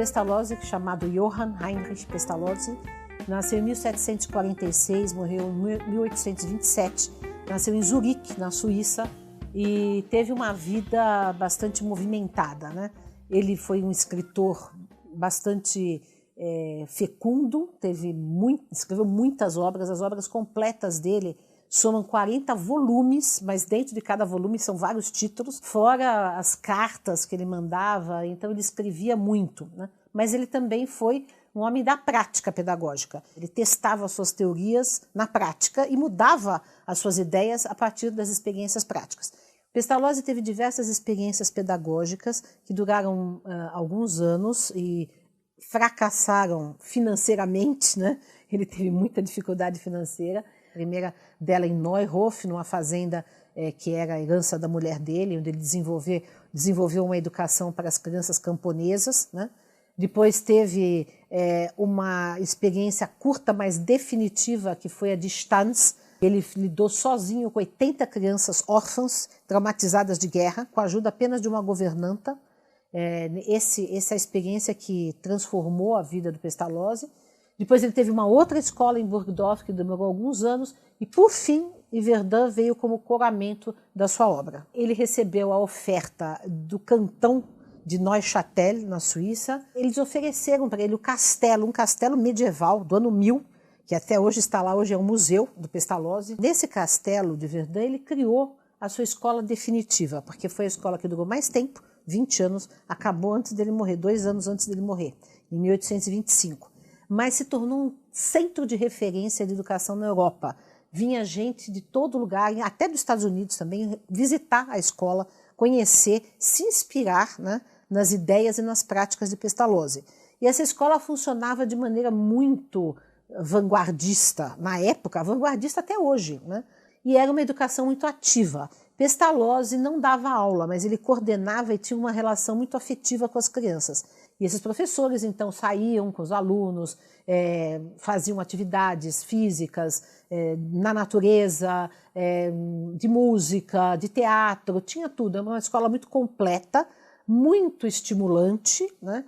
Pestalozzi, chamado Johann Heinrich Pestalozzi, nasceu em 1746, morreu em 1827, nasceu em Zurique, na Suíça, e teve uma vida bastante movimentada, né? Ele foi um escritor bastante fecundo, escreveu muitas obras, as obras completas dele somam 40 volumes, mas dentro de cada volume são vários títulos, fora as cartas que ele mandava, então ele escrevia muito, né? Mas ele também foi um homem da prática pedagógica. Ele testava as suas teorias na prática e mudava as suas ideias a partir das experiências práticas. Pestalozzi teve diversas experiências pedagógicas que duraram alguns anos e fracassaram financeiramente, né? Ele teve muita dificuldade financeira. A primeira dela em Neuhof, numa fazenda que era a herança da mulher dele, onde ele desenvolveu uma educação para as crianças camponesas, né? Depois teve uma experiência curta, mas definitiva, que foi a de Stans. Ele lidou sozinho com 80 crianças órfãs, traumatizadas de guerra, com a ajuda apenas de uma governanta. Essa é a experiência que transformou a vida do Pestalozzi. Depois ele teve uma outra escola em Burgdorf, que demorou alguns anos, e por fim, Yverdun veio como coroamento da sua obra. Ele recebeu a oferta do cantão de Neuchâtel, na Suíça. Eles ofereceram para ele um castelo medieval do ano 1000, que até hoje está lá, hoje é um museu do Pestalozzi. Nesse castelo de Verdun, ele criou a sua escola definitiva, porque foi a escola que durou mais tempo, 20 anos, acabou antes dele morrer, 2 anos antes dele morrer, em 1825. Mas se tornou um centro de referência de educação na Europa. Vinha gente de todo lugar, até dos Estados Unidos também, visitar a escola, conhecer, se inspirar, né, nas ideias e nas práticas de Pestalozzi. E essa escola funcionava de maneira muito vanguardista, na época, vanguardista até hoje, né? E era uma educação muito ativa. Pestalozzi não dava aula, mas ele coordenava e tinha uma relação muito afetiva com as crianças. E esses professores, então, saíam com os alunos, faziam atividades físicas na natureza, de música, de teatro, tinha tudo. Era uma escola muito completa, muito estimulante, né?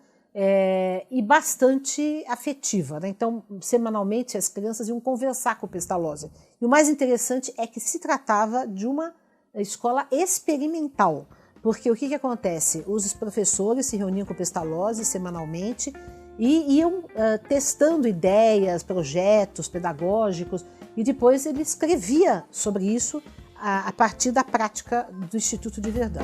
E bastante afetiva, né? Então, semanalmente, as crianças iam conversar com o Pestalozzi. E o mais interessante é que se tratava de uma escola experimental, porque o que acontece? Os professores se reuniam com o Pestalozzi semanalmente e iam testando ideias, projetos pedagógicos, e depois ele escrevia sobre isso a partir da prática do Instituto de Verdun.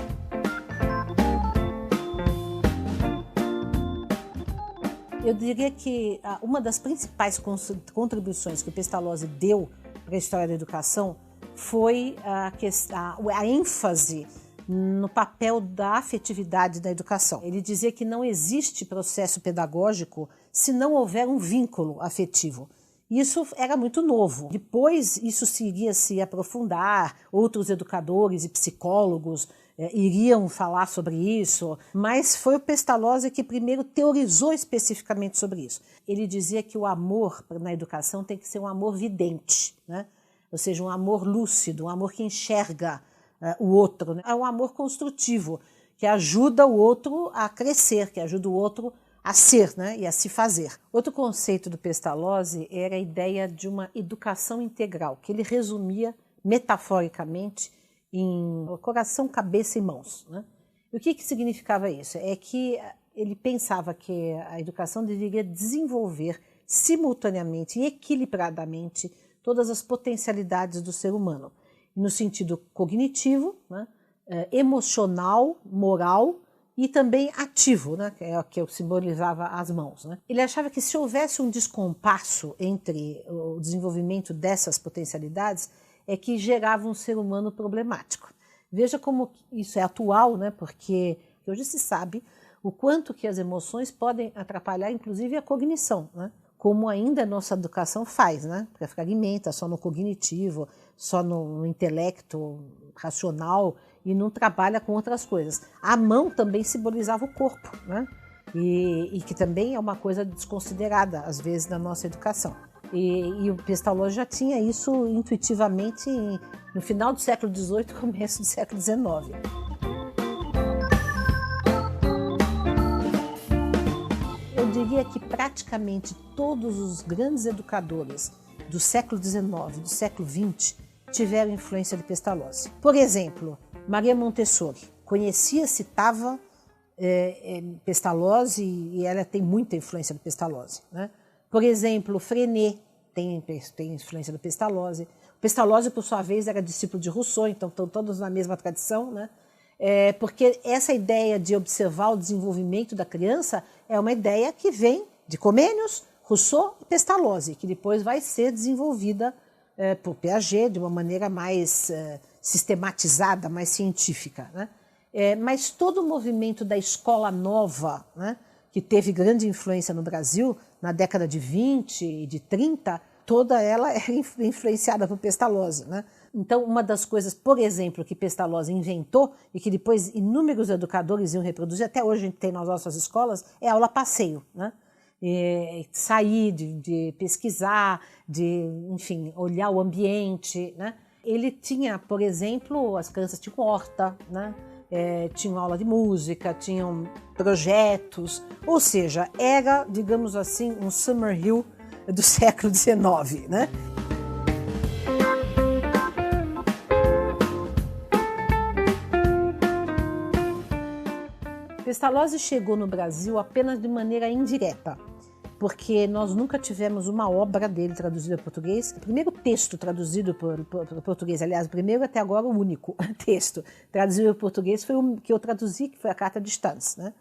Eu diria que uma das principais contribuições que o Pestalozzi deu para a história da educação foi a ênfase no papel da afetividade da educação. Ele dizia que não existe processo pedagógico se não houver um vínculo afetivo. Isso era muito novo. Depois isso iria se aprofundar, outros educadores e psicólogos iriam falar sobre isso, mas foi o Pestalozzi que primeiro teorizou especificamente sobre isso. Ele dizia que o amor na educação tem que ser um amor vidente, né? Ou seja, um amor lúcido, um amor que enxerga o outro, né? É um amor construtivo, que ajuda o outro a crescer, que ajuda o outro a ser, né? E a se fazer. Outro conceito do Pestalozzi era a ideia de uma educação integral, que ele resumia metaforicamente em coração, cabeça e mãos, né? E o que significava isso? É que ele pensava que a educação deveria desenvolver simultaneamente e equilibradamente todas as potencialidades do ser humano, no sentido cognitivo, né, emocional, moral e também ativo, né, que é o que eu simbolizava as mãos, né? Ele achava que se houvesse um descompasso entre o desenvolvimento dessas potencialidades, é que gerava um ser humano problemático. Veja como isso é atual, né? Porque hoje se sabe o quanto que as emoções podem atrapalhar, inclusive, a cognição, né? Como ainda a nossa educação faz, né? Porque fragmenta só no cognitivo, só no intelecto racional e não trabalha com outras coisas. A mão também simbolizava o corpo, né? E que também é uma coisa desconsiderada, às vezes, na nossa educação. E o Pestalozzi já tinha isso intuitivamente no final do século XVIII, começo do século XIX. diria que praticamente todos os grandes educadores do século XIX, do século XX, tiveram influência de Pestalozzi. Por exemplo, Maria Montessori conhecia, citava Pestalozzi, e ela tem muita influência do Pestalozzi, né? Por exemplo, Freinet tem influência do Pestalozzi. Pestalozzi, por sua vez, era discípulo de Rousseau, então estão todos na mesma tradição, né? Porque essa ideia de observar o desenvolvimento da criança é uma ideia que vem de Comenius, Rousseau e Pestalozzi, que depois vai ser desenvolvida por Piaget de uma maneira mais sistematizada, mais científica, né? Mas todo o movimento da escola nova, né, que teve grande influência no Brasil na década de 20 e de 30, toda ela é influenciada por Pestalozzi, né? Então, uma das coisas, por exemplo, que Pestalozzi inventou e que depois inúmeros educadores iam reproduzir, até hoje a gente tem nas nossas escolas, é a aula passeio, né? Sair, de pesquisar, de, enfim, olhar o ambiente, né? Ele tinha, por exemplo, as crianças tinham horta, né? Tinham aula de música, tinham projetos, ou seja, era, digamos assim, um Summerhill do século XIX, né? Pestalozzi chegou no Brasil apenas de maneira indireta, porque nós nunca tivemos uma obra dele traduzida para português. O primeiro texto traduzido para português, aliás, o primeiro até agora o único texto traduzido para português foi o que eu traduzi, que foi a Carta de Stannis, né?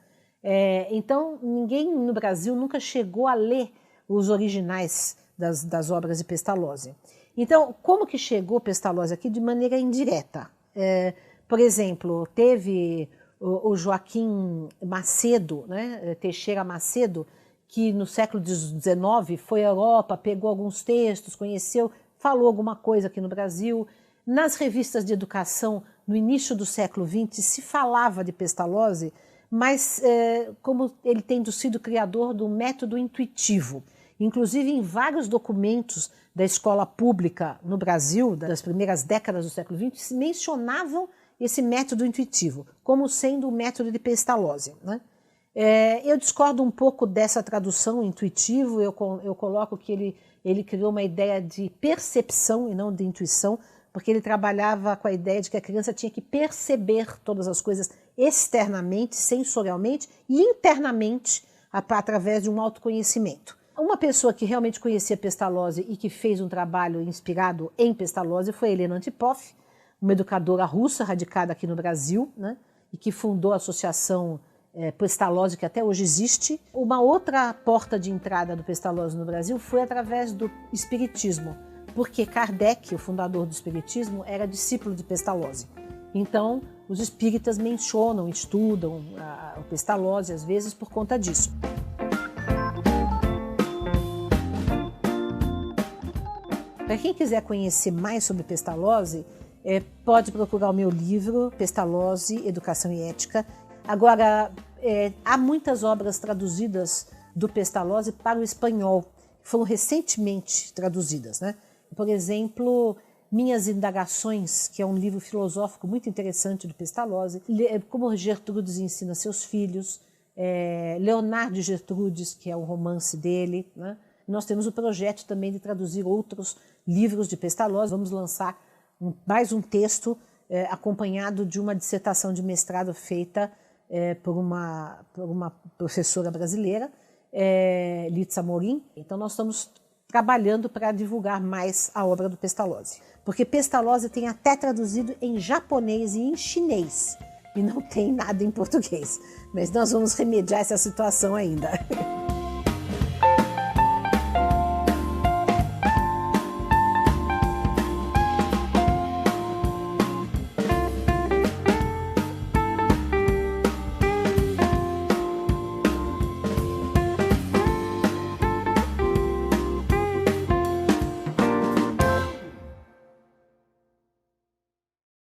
Então, ninguém no Brasil nunca chegou a ler os originais das obras de Pestalozzi. Então, como que chegou Pestalozzi aqui? De maneira indireta. Por exemplo, teve o Joaquim Macedo, né? Teixeira Macedo, que no século XIX foi à Europa, pegou alguns textos, conheceu, falou alguma coisa aqui no Brasil. Nas revistas de educação, no início do século XX, se falava de Pestalozzi, mas como ele tendo sido criador do método intuitivo. Inclusive, em vários documentos da escola pública no Brasil, das primeiras décadas do século XX, se mencionavam esse método intuitivo como sendo o método de Pestalozzi, né? Eu discordo um pouco dessa tradução intuitivo, eu coloco que ele criou uma ideia de percepção e não de intuição, porque ele trabalhava com a ideia de que a criança tinha que perceber todas as coisas externamente, sensorialmente e internamente, através de um autoconhecimento. Uma pessoa que realmente conhecia Pestalozzi e que fez um trabalho inspirado em Pestalozzi foi Helena Antipoff, uma educadora russa radicada aqui no Brasil, né, e que fundou a associação Pestalozzi, que até hoje existe. Uma outra porta de entrada do Pestalozzi no Brasil foi através do espiritismo, porque Kardec, o fundador do espiritismo, era discípulo de Pestalozzi. Então, os espíritas mencionam, estudam o Pestalozzi, às vezes, por conta disso. Para quem quiser conhecer mais sobre Pestalozzi, pode procurar o meu livro, Pestalozzi, Educação e Ética. Agora, há muitas obras traduzidas do Pestalozzi para o espanhol, que foram recentemente traduzidas, né? Por exemplo, Minhas Indagações, que é um livro filosófico muito interessante do Pestalozzi, Como Gertrudes Ensina Seus Filhos, Leonardo e Gertrudes, que é o romance dele, né? Nós temos o projeto também de traduzir outros livros de Pestalozzi. Vamos lançar mais um texto acompanhado de uma dissertação de mestrado feita por uma professora brasileira, Litza Morim. Então nós estamos trabalhando para divulgar mais a obra do Pestalozzi. Porque Pestalozzi tem até traduzido em japonês e em chinês, e não tem nada em português. Mas nós vamos remediar essa situação ainda.